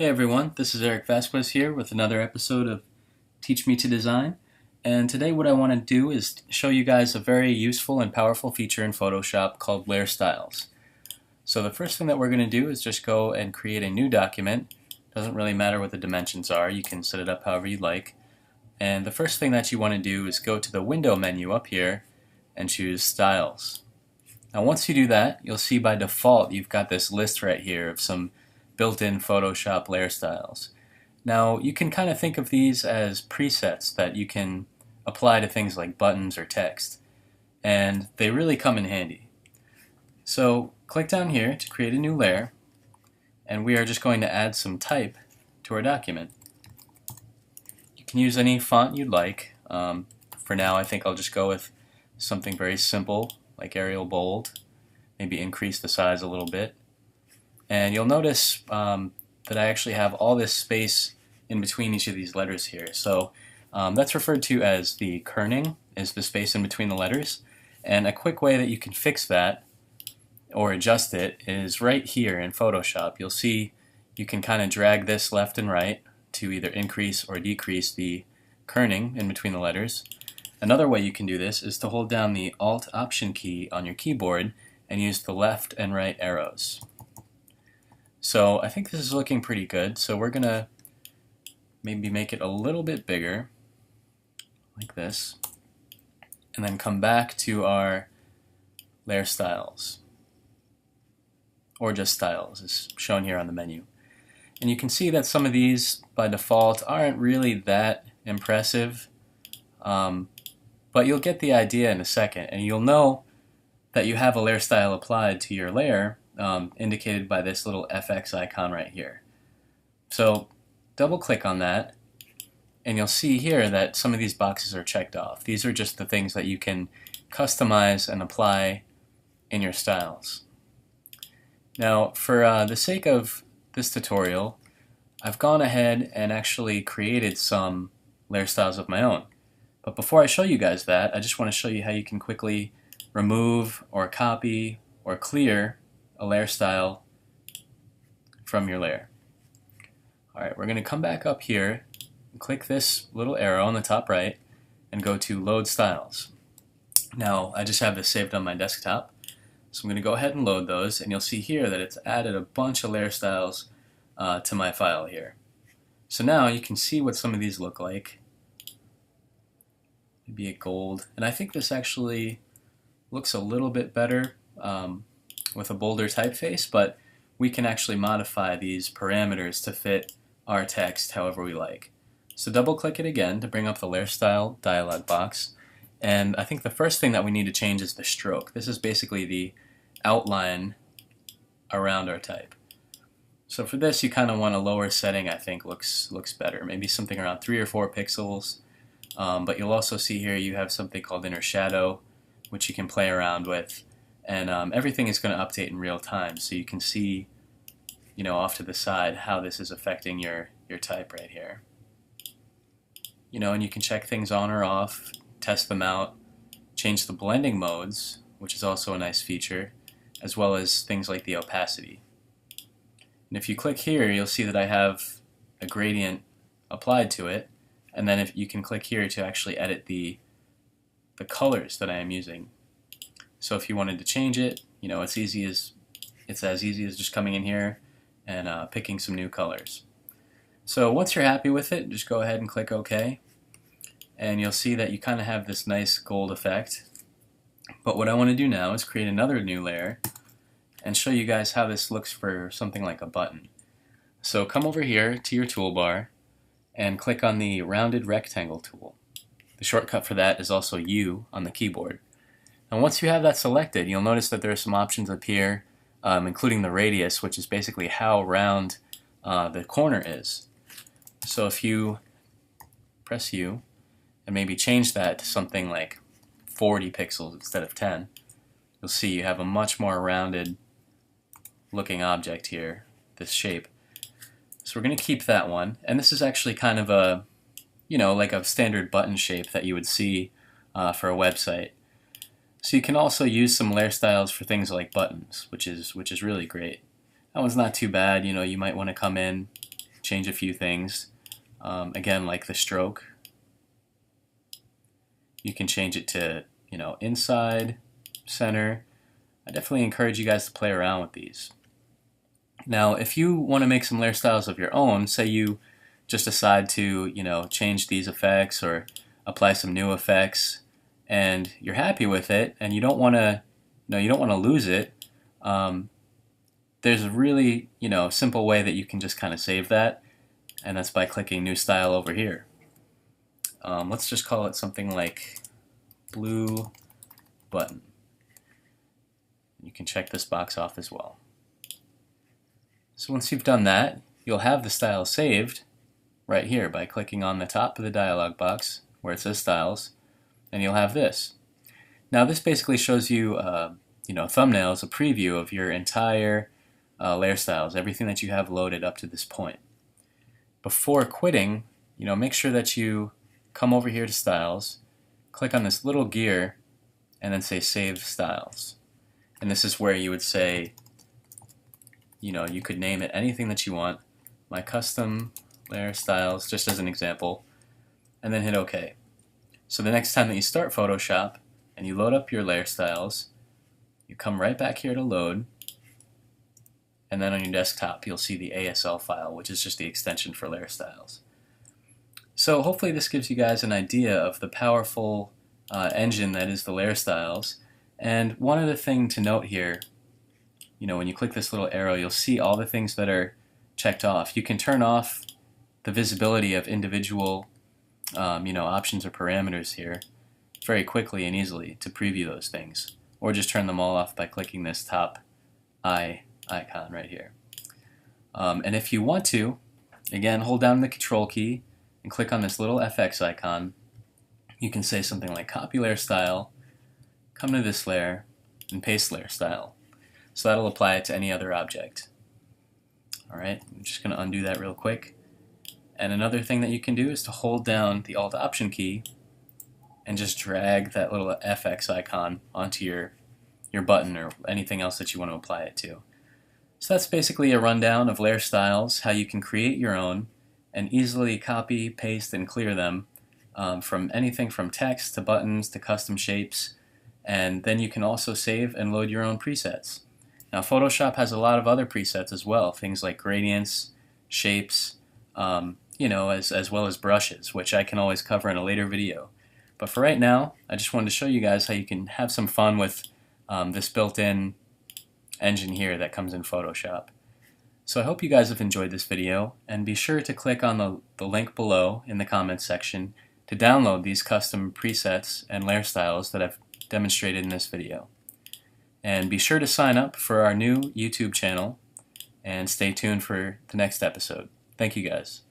Hey everyone, this is Eric Vasquez here with another episode of Teach Me to Design. And today what I want to do is show you guys a very useful and powerful feature in Photoshop called layer styles. So the first thing that we're going to do is just go and create a new document. Doesn't really matter what the dimensions are, you can set it up however you like. And the first thing that you want to do is go to the window menu up here and choose styles. Now once you do that, you'll see by default you've got this list right here of some built-in Photoshop layer styles. Now you can kind of think of these as presets that you can apply to things like buttons or text, and they really come in handy. So click down here to create a new layer, and we are just going to add some type to our document. You can use any font you'd like. For now I think I'll just go with something very simple like Arial Bold, maybe increase the size a little bit. And you'll notice that I actually have all this space in between each of these letters here. So that's referred to as the kerning, is the space in between the letters. And a quick way that you can fix that or adjust it is right here in Photoshop. You'll see you can kind of drag this left and right to either increase or decrease the kerning in between the letters. Another way you can do this is to hold down the Alt-Option key on your keyboard and use the left and right arrows. So I think this is looking pretty good, so we're going to maybe make it a little bit bigger, like this, and then come back to our layer styles, or just styles, as shown here on the menu. And you can see that some of these, by default, aren't really that impressive, but you'll get the idea in a second, and you'll know that you have a layer style applied to your layer, indicated by this little FX icon right here. So double click on that and you'll see here that some of these boxes are checked off. These are just the things that you can customize and apply in your styles. Now for the sake of this tutorial, I've gone ahead and actually created some layer styles of my own. But before I show you guys that, I just want to show you how you can quickly remove or copy or clear a layer style from your layer. Alright, we're going to come back up here and click this little arrow on the top right and go to Load Styles. Now I just have this saved on my desktop, so I'm going to go ahead and load those, and you'll see here that it's added a bunch of layer styles to my file here. So now you can see what some of these look like. Maybe a gold, and I think this actually looks a little bit better with a bolder typeface, but we can actually modify these parameters to fit our text however we like. So double click it again to bring up the layer style dialog box, and I think the first thing that we need to change is the stroke. This is basically the outline around our type. So for this you kind of want a lower setting. I think looks better, maybe something around 3 or 4 pixels, but you'll also see here you have something called inner shadow, which you can play around with. And everything is going to update in real time, so you can see, off to the side how this is affecting your type right here. And you can check things on or off, test them out, change the blending modes, which is also a nice feature, as well as things like the opacity. And if you click here, you'll see that I have a gradient applied to it, and then if you can click here to actually edit the colors that I am using. So if you wanted to change it, it's as easy as just coming in here and picking some new colors. So once you're happy with it, just go ahead and click OK, and you'll see that you kind of have this nice gold effect. But what I want to do now is create another new layer and show you guys how this looks for something like a button. So come over here to your toolbar and click on the rounded rectangle tool. The shortcut for that is also U on the keyboard. And once you have that selected, you'll notice that there are some options up here, including the radius, which is basically how round the corner is. So if you press U and maybe change that to something like 40 pixels instead of 10, you'll see you have a much more rounded looking object here, this shape. So we're going to keep that one, and this is actually kind of a, like a standard button shape that you would see for a website. So you can also use some layer styles for things like buttons, which is really great. That one's not too bad. You might want to come in change a few things. Again, like the stroke, you can change it to, inside, center. I definitely encourage you guys to play around with these. Now, if you want to make some layer styles of your own, say you just decide to, change these effects or apply some new effects, and you're happy with it, and you don't want to, lose it. There's a really, simple way that you can just kind of save that, and that's by clicking New Style over here. Let's just call it something like blue button. You can check this box off as well. So once you've done that, you'll have the style saved right here by clicking on the top of the dialog box where it says Styles, and you'll have this. Now this basically shows you, thumbnails, a preview of your entire layer styles, everything that you have loaded up to this point. Before quitting, make sure that you come over here to Styles, click on this little gear, and then say Save Styles. And this is where you would say, you could name it anything that you want, my custom layer styles, just as an example, and then hit OK. So the next time that you start Photoshop and you load up your layer styles, you come right back here to load, and then on your desktop you'll see the ASL file, which is just the extension for layer styles. So hopefully this gives you guys an idea of the powerful engine that is the layer styles. And one other thing to note here, when you click this little arrow, you'll see all the things that are checked off. You can turn off the visibility of individual options or parameters here very quickly and easily to preview those things, or just turn them all off by clicking this top eye icon right here. And if you want to, again, hold down the Control key and click on this little FX icon. You can say something like copy layer style, come to this layer, and paste layer style. So that'll apply it to any other object. Alright, I'm just going to undo that real quick. And another thing that you can do is to hold down the Alt Option key and just drag that little FX icon onto your button or anything else that you want to apply it to. So that's basically a rundown of layer styles, how you can create your own and easily copy, paste, and clear them from anything from text to buttons to custom shapes. And then you can also save and load your own presets. Now Photoshop has a lot of other presets as well, things like gradients, shapes, as well as brushes, which I can always cover in a later video. But for right now, I just wanted to show you guys how you can have some fun with this built-in engine here that comes in Photoshop. So I hope you guys have enjoyed this video, and be sure to click on the link below in the comments section to download these custom presets and layer styles that I've demonstrated in this video. And be sure to sign up for our new YouTube channel and stay tuned for the next episode. Thank you guys.